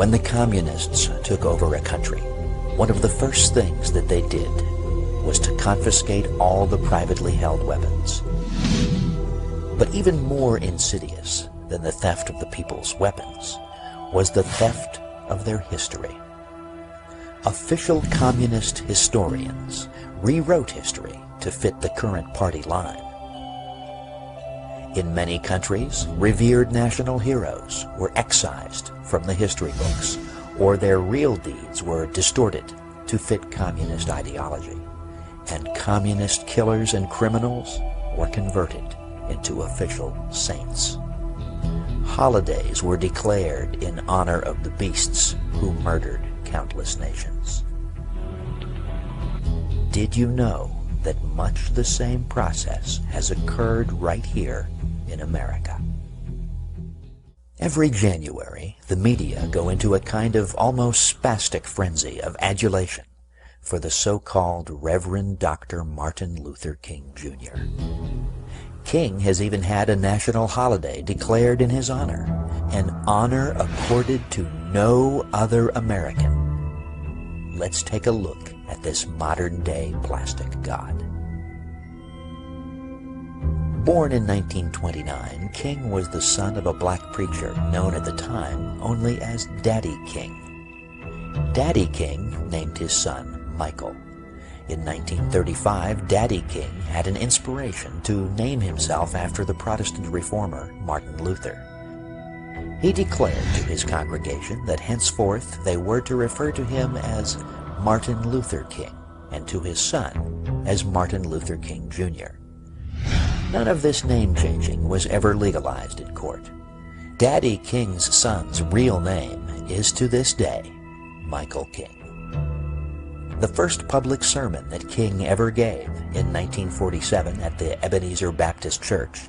When the communists took over a country, one of the first things that they did was to confiscate all the privately held weapons. But even more insidious than the theft of the people's weapons was the theft of their history. Official communist historians rewrote history to fit the current party line. In many countries, revered national heroes were excised from the history books, or their real deeds were distorted to fit communist ideology, and communist killers and criminals were converted into official saints. Holidays were declared in honor of the beasts who murdered countless nations. Did you know that much the same process has occurred right here in America? Every January, the media go into a kind of almost spastic frenzy of adulation for the so-called Reverend Dr. Martin Luther King Jr. King has even had a national holiday declared in his honor, an honor accorded to no other American. Let's take a look at this modern-day plastic god. Born in 1929, King was the son of a black preacher known at the time only as Daddy King. Daddy King named his son Michael. In 1935, Daddy King had an inspiration to name himself after the Protestant reformer Martin Luther. He declared to his congregation that henceforth they were to refer to him as Martin Luther King, and to his son as Martin Luther King Jr. None of this name-changing was ever legalized in court. Daddy King's son's real name is to this day Michael King. The first public sermon that King ever gave in 1947 at the Ebenezer Baptist Church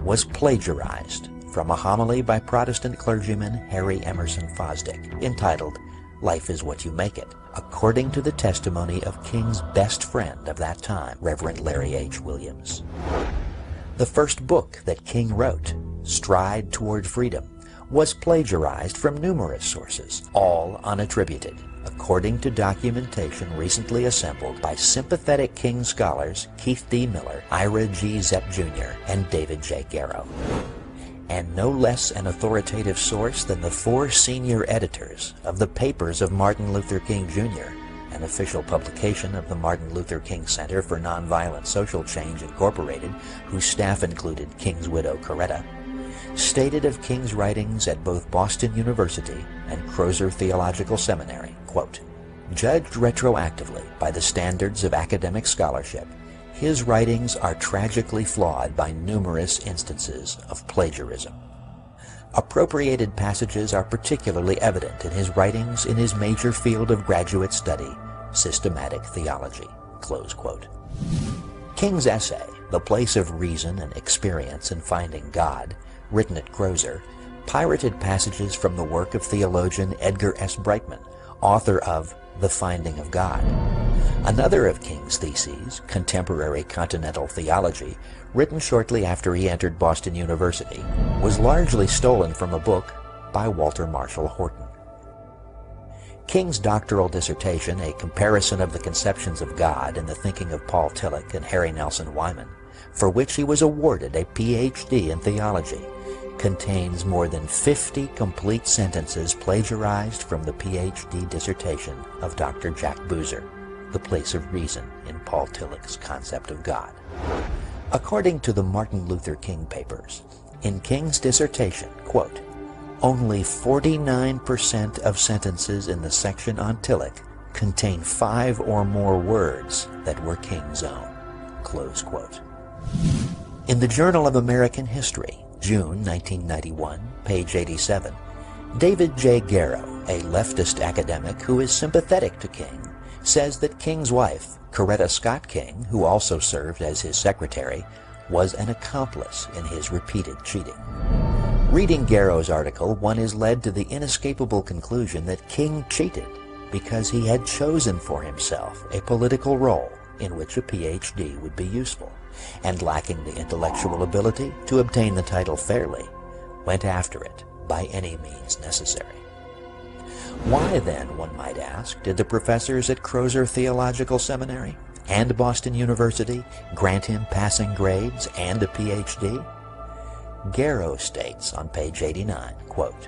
was plagiarized from a homily by Protestant clergyman Harry Emerson Fosdick entitled "Life is What You Make It," according to the testimony of King's best friend of that time, Reverend Larry H. Williams. The first book that King wrote, Stride Toward Freedom, was plagiarized from numerous sources, all unattributed, according to documentation recently assembled by sympathetic King scholars Keith D. Miller, Ira G. Zepp Jr., and David J. Garrow. And no less an authoritative source than the 4 senior editors of the Papers of Martin Luther King Jr., an official publication of the Martin Luther King Center for Nonviolent Social Change, Incorporated, whose staff included King's widow Coretta, stated of King's writings at both Boston University and Crozer Theological Seminary, quote, "Judged retroactively by the standards of academic scholarship, his writings are tragically flawed by numerous instances of plagiarism. Appropriated passages are particularly evident in his writings in his major field of graduate study, systematic theology," close quote. King's essay, The Place of Reason and Experience in Finding God, written at Crozer, pirated passages from the work of theologian Edgar S. Brightman, author of The Finding of God. Another of King's theses, Contemporary Continental Theology, written shortly after he entered Boston University, was largely stolen from a book by Walter Marshall Horton. King's doctoral dissertation, A Comparison of the Conceptions of God in the Thinking of Paul Tillich and Harry Nelson Wyman, for which he was awarded a Ph.D. in theology, contains more than 50 complete sentences plagiarized from the Ph.D. dissertation of Dr. Jack Boozer, The Place of Reason in Paul Tillich's Concept of God. According to the Martin Luther King Papers, in King's dissertation, quote, "Only 49% of sentences in the section on Tillich contain 5 or more words that were King's own," close quote. In the Journal of American History, June 1991, page 87, David J. Garrow, a leftist academic who is sympathetic to King, says that King's wife, Coretta Scott King, who also served as his secretary, was an accomplice in his repeated cheating. Reading Garrow's article, one is led to the inescapable conclusion that King cheated because he had chosen for himself a political role in which a Ph.D. would be useful, and lacking the intellectual ability to obtain the title fairly, went after it by any means necessary. Why then, one might ask, did the professors at Crozer Theological Seminary and Boston University grant him passing grades and a Ph.D.? Garrow states on page 89, quote,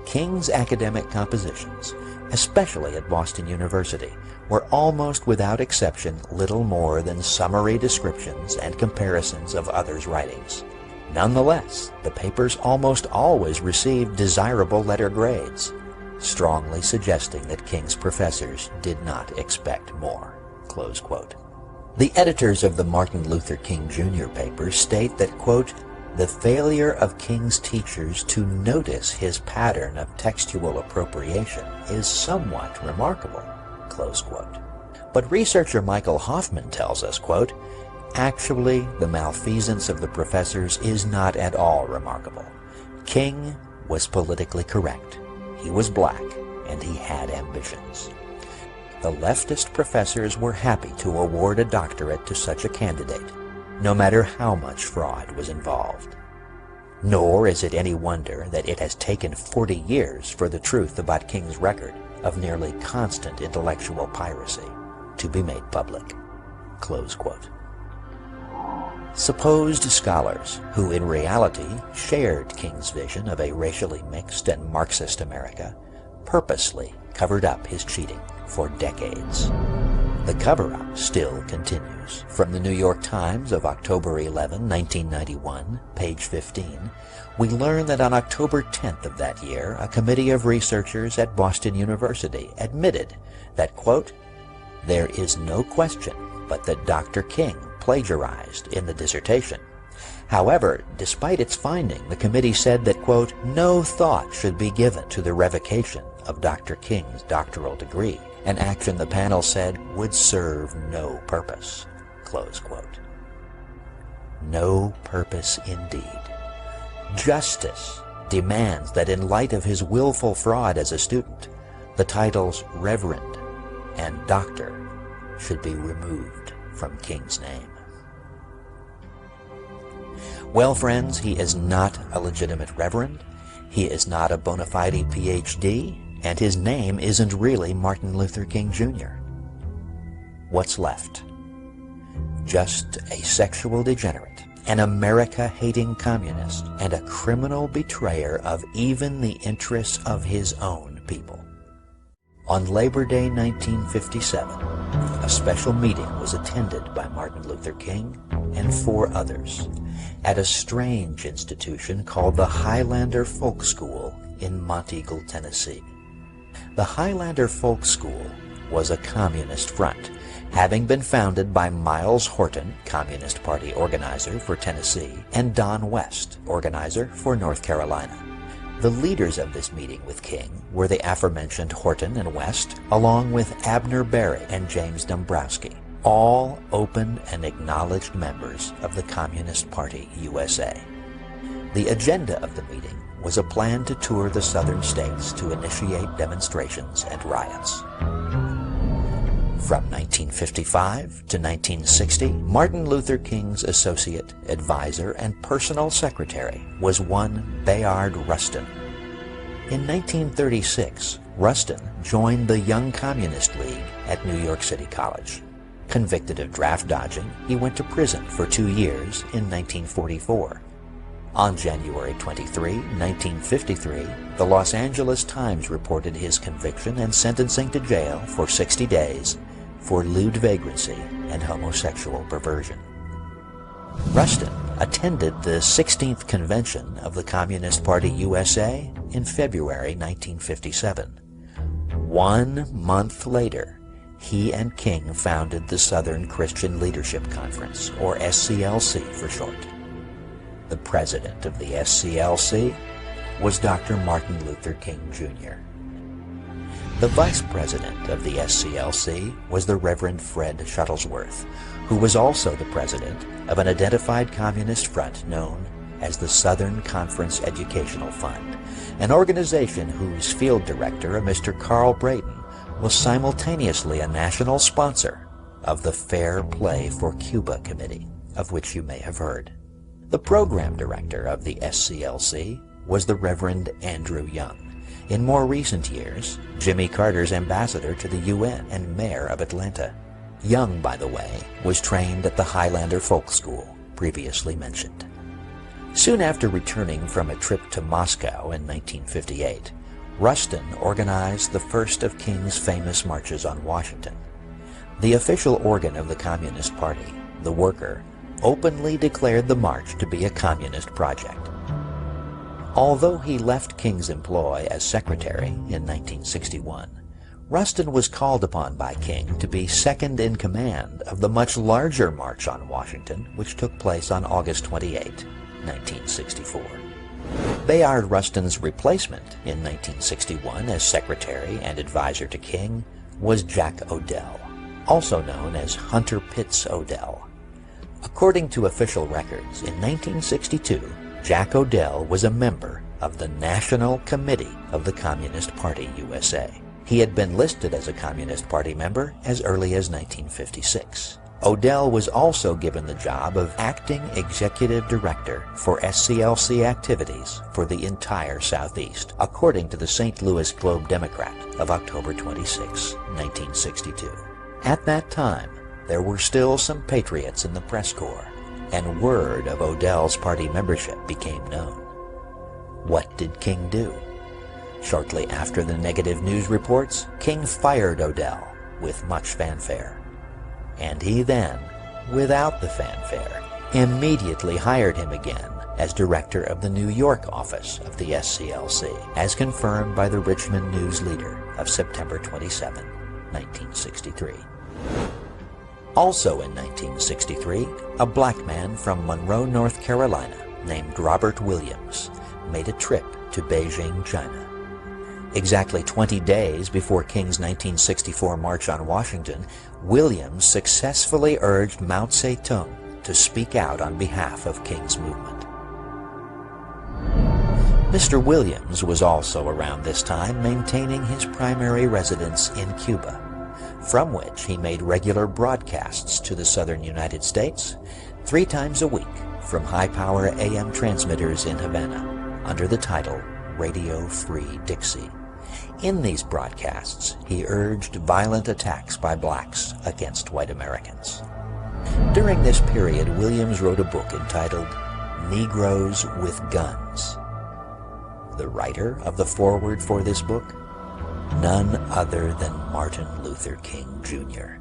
"King's academic compositions, especially at Boston University, were almost without exception little more than summary descriptions and comparisons of others' writings. Nonetheless, the papers almost always received desirable letter grades, strongly suggesting that King's professors did not expect more." Close quote. The editors of the Martin Luther King Jr. papers state that, quote, "The failure of King's teachers to notice his pattern of textual appropriation is somewhat remarkable," close quote. But researcher Michael Hoffman tells us, quote, "Actually, the malfeasance of the professors is not at all remarkable. King was politically correct. He was black, and he had ambitions. The leftist professors were happy to award a doctorate to such a candidate, no matter how much fraud was involved. Nor is it any wonder that it has taken 40 years for the truth about King's record of nearly constant intellectual piracy to be made public." Close quote. Supposed scholars who in reality shared King's vision of a racially mixed and Marxist America purposely covered up his cheating for decades. The cover-up still continues. From the New York Times of October 11, 1991, page 15, we learn that on October 10th of that year, a committee of researchers at Boston University admitted that, quote, "There is no question but that Dr. King plagiarized in the dissertation. However, despite its finding, the committee said that, quote, no thought should be given to the revocation of Dr. King's doctoral degree, an action the panel said would serve no purpose," close quote. No purpose indeed. Justice demands that in light of his willful fraud as a student, the titles Reverend and Doctor should be removed from King's name. Well, friends, he is not a legitimate reverend, he is not a bona fide Ph.D., and his name isn't really Martin Luther King Jr. What's left? Just a sexual degenerate, an America-hating communist, and a criminal betrayer of even the interests of his own people. On Labor Day 1957, a special meeting was attended by Martin Luther King and 4 others at a strange institution called the Highlander Folk School in Monteagle, Tennessee. The Highlander Folk School was a communist front, having been founded by Miles Horton, Communist Party organizer for Tennessee, and Don West, organizer for North Carolina. The leaders of this meeting with King were the aforementioned Horton and West, along with Abner Berry and James Dombrowski, all open and acknowledged members of the Communist Party USA. The agenda of the meeting was a plan to tour the southern states to initiate demonstrations and riots. From 1955 to 1960, Martin Luther King's associate, advisor, and personal secretary was one Bayard Rustin. In 1936, Rustin joined the Young Communist League at New York City College. Convicted of draft dodging, he went to prison for 2 years in 1944. On January 23, 1953, the Los Angeles Times reported his conviction and sentencing to jail for 60 days for lewd vagrancy and homosexual perversion. Rustin attended the 16th convention of the Communist Party USA in February 1957. 1 month later, he and King founded the Southern Christian Leadership Conference, or SCLC for short. The president of the SCLC was Dr. Martin Luther King Jr. The vice president of the SCLC was the Reverend Fred Shuttlesworth, who was also the president of an identified communist front known as the Southern Conference Educational Fund, an organization whose field director, a Mr. Carl Brayton, was simultaneously a national sponsor of the Fair Play for Cuba Committee, of which you may have heard. The program director of the SCLC was the Reverend Andrew Young, In more recent years, Jimmy Carter's ambassador to the UN and mayor of Atlanta. Young, by the way, was trained at the Highlander Folk School, previously mentioned. Soon after returning from a trip to Moscow in 1958, Rustin organized the first of King's famous marches on Washington. The official organ of the Communist Party, the Worker, openly declared the march to be a communist project. Although he left King's employ as secretary in 1961, Rustin was called upon by King to be second in command of the much larger March on Washington, which took place on August 28, 1964. Bayard Rustin's replacement in 1961 as secretary and advisor to King was Jack Odell, also known as Hunter Pitts Odell. According to official records, in 1962, Jack Odell was a member of the National Committee of the Communist Party USA. He had been listed as a Communist Party member as early as 1956. Odell was also given the job of acting executive director for SCLC activities for the entire Southeast, according to the St. Louis Globe-Democrat of October 26, 1962. At that time, there were still some patriots in the press corps, and word of Odell's party membership became known. What did King do? Shortly after the negative news reports, King fired Odell with much fanfare. And he then, without the fanfare, immediately hired him again as director of the New York office of the SCLC, as confirmed by the Richmond News Leader of September 27, 1963. Also in 1963, a black man from Monroe, North Carolina, named Robert Williams, made a trip to Beijing, China. Exactly 20 days before King's 1964 March on Washington, Williams successfully urged Mao Zedong to speak out on behalf of King's movement. Mr. Williams was also around this time maintaining his primary residence in Cuba, from which he made regular broadcasts to the southern United States 3 times a week from high-power AM transmitters in Havana under the title Radio Free Dixie. In these broadcasts, he urged violent attacks by blacks against white Americans. During this period, Williams wrote a book entitled Negroes with Guns. The writer of the foreword for this book? None other than Martin Luther King, Jr.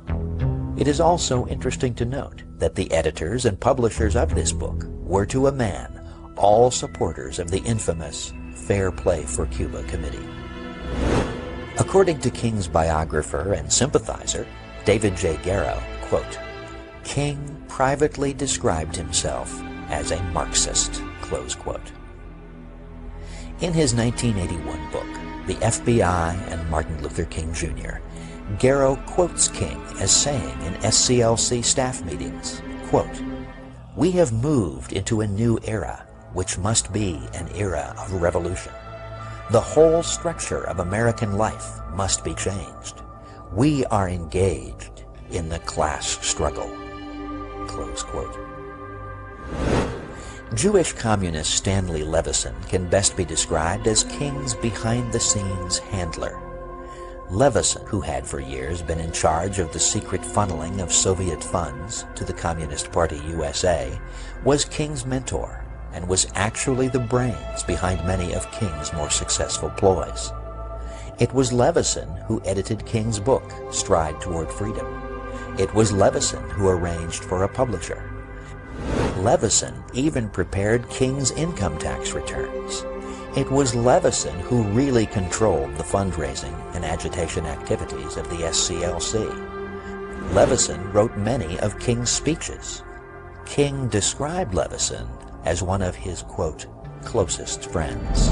It is also interesting to note that the editors and publishers of this book were, to a man, all supporters of the infamous Fair Play for Cuba Committee. According to King's biographer and sympathizer, David J. Garrow, quote, King privately described himself as a Marxist, close quote. In his 1981 book, The FBI and Martin Luther King, Jr., Garrow quotes King as saying in SCLC staff meetings, quote, "We have moved into a new era, which must be an era of revolution. The whole structure of American life must be changed. We are engaged in the class struggle." Close quote. Jewish communist Stanley Levison can best be described as King's behind-the-scenes handler. Levison, who had for years been in charge of the secret funneling of Soviet funds to the Communist Party USA, was King's mentor and was actually the brains behind many of King's more successful ploys. It was Levison who edited King's book, Stride Toward Freedom. It was Levison who arranged for a publisher. Levison even prepared King's income tax returns. It was Levison who really controlled the fundraising and agitation activities of the SCLC. Levison wrote many of King's speeches. King described Levison as one of his, quote, closest friends.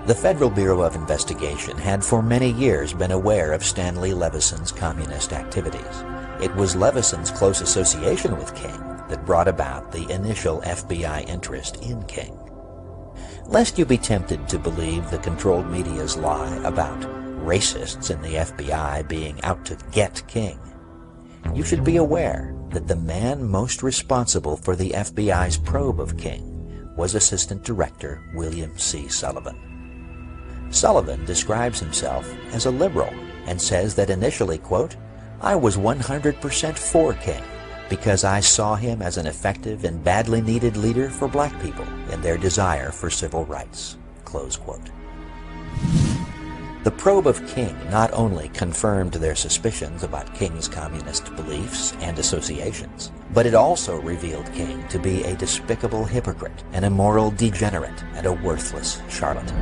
The Federal Bureau of Investigation had for many years been aware of Stanley Levison's communist activities. It was Levison's close association with King that brought about the initial FBI interest in King. Lest you be tempted to believe the controlled media's lie about racists in the FBI being out to get King, you should be aware that the man most responsible for the FBI's probe of King was Assistant Director William C. Sullivan. Sullivan describes himself as a liberal and says that initially, quote, "I was 100% for King because I saw him as an effective and badly needed leader for black people in their desire for civil rights," close quote. The probe of King not only confirmed their suspicions about King's communist beliefs and associations, but it also revealed King to be a despicable hypocrite, an immoral degenerate, and a worthless charlatan.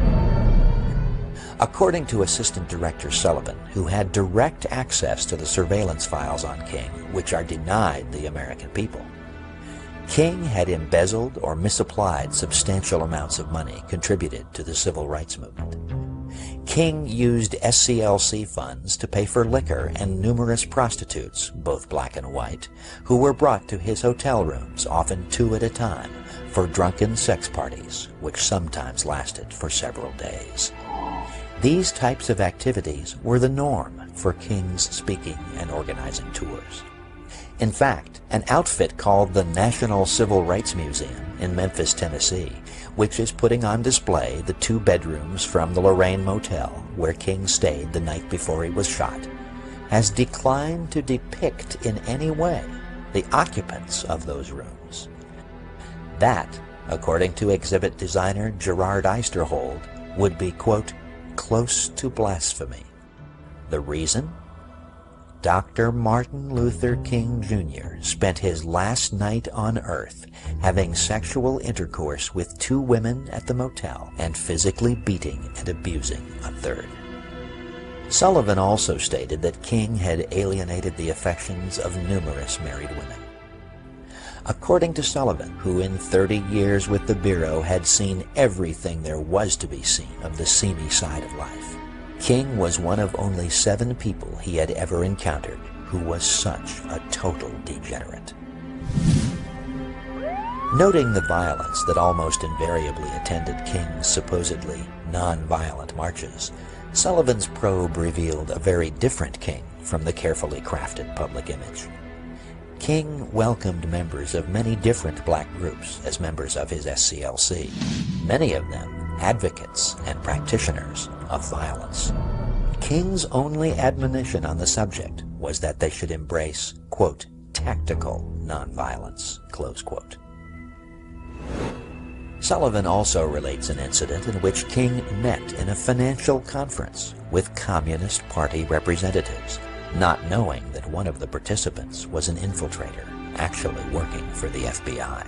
According to Assistant Director Sullivan, who had direct access to the surveillance files on King, which are denied the American people, King had embezzled or misapplied substantial amounts of money contributed to the civil rights movement. King used SCLC funds to pay for liquor and numerous prostitutes, both black and white, who were brought to his hotel rooms, often 2 at a time, for drunken sex parties, which sometimes lasted for several days. These types of activities were the norm for King's speaking and organizing tours. In fact, an outfit called the National Civil Rights Museum in Memphis, Tennessee, which is putting on display the 2 bedrooms from the Lorraine Motel where King stayed the night before he was shot, has declined to depict in any way the occupants of those rooms. That, according to exhibit designer Gerard Eisterhold, would be, quote, "close to blasphemy." The reason? Dr. Martin Luther King Jr. spent his last night on Earth having sexual intercourse with 2 women at the motel and physically beating and abusing a 3rd. Sullivan also stated that King had alienated the affections of numerous married women. According to Sullivan, who in 30 years with the Bureau had seen everything there was to be seen of the seamy side of life, King was one of only 7 people he had ever encountered who was such a total degenerate. Noting the violence that almost invariably attended King's supposedly non-violent marches, Sullivan's probe revealed a very different King from the carefully crafted public image. King welcomed members of many different black groups as members of his SCLC, many of them advocates and practitioners of violence. King's only admonition on the subject was that they should embrace, quote, "tactical nonviolence," close quote. Sullivan also relates an incident in which King met in a financial conference with Communist Party representatives, not knowing that one of the participants was an infiltrator actually working for the FBI.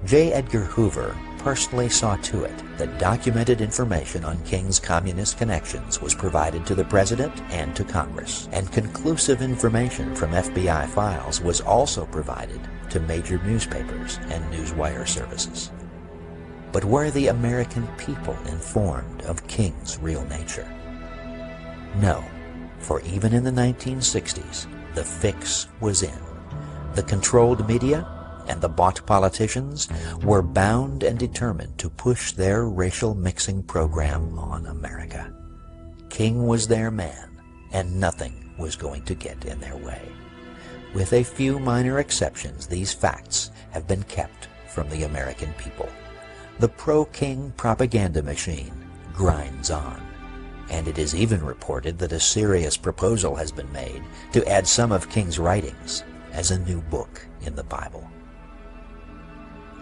J. Edgar Hoover personally saw to it that documented information on King's communist connections was provided to the President and to Congress, and conclusive information from FBI files was also provided to major newspapers and newswire services. But were the American people informed of King's real nature? No, for even in the 1960s, the fix was in. The controlled media and the bought politicians were bound and determined to push their racial mixing program on America. King was their man, and nothing was going to get in their way. With a few minor exceptions, these facts have been kept from the American people. The pro-King propaganda machine grinds on, and it is even reported that a serious proposal has been made to add some of King's writings as a new book in the Bible.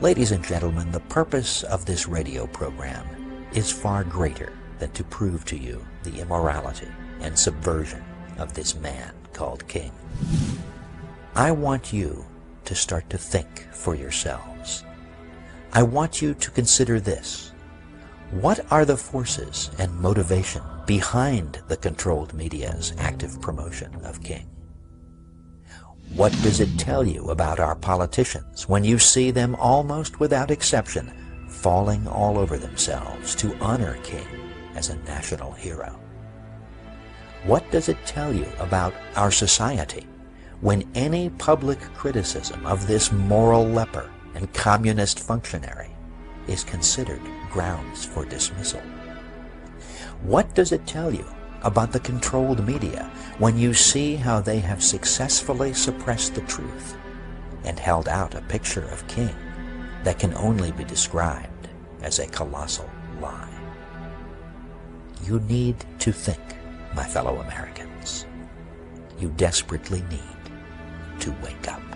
Ladies and gentlemen, the purpose of this radio program is far greater than to prove to you the immorality and subversion of this man called King. I want you to start to think for yourselves. I want you to consider this. What are the forces and motivation behind the controlled media's active promotion of King? What does it tell you about our politicians when you see them almost without exception falling all over themselves to honor King as a national hero? What does it tell you about our society when any public criticism of this moral leper and communist functionary is considered grounds for dismissal? What does it tell you about the controlled media when you see how they have successfully suppressed the truth and held out a picture of King that can only be described as a colossal lie? You need to think, my fellow Americans. You desperately need to wake up.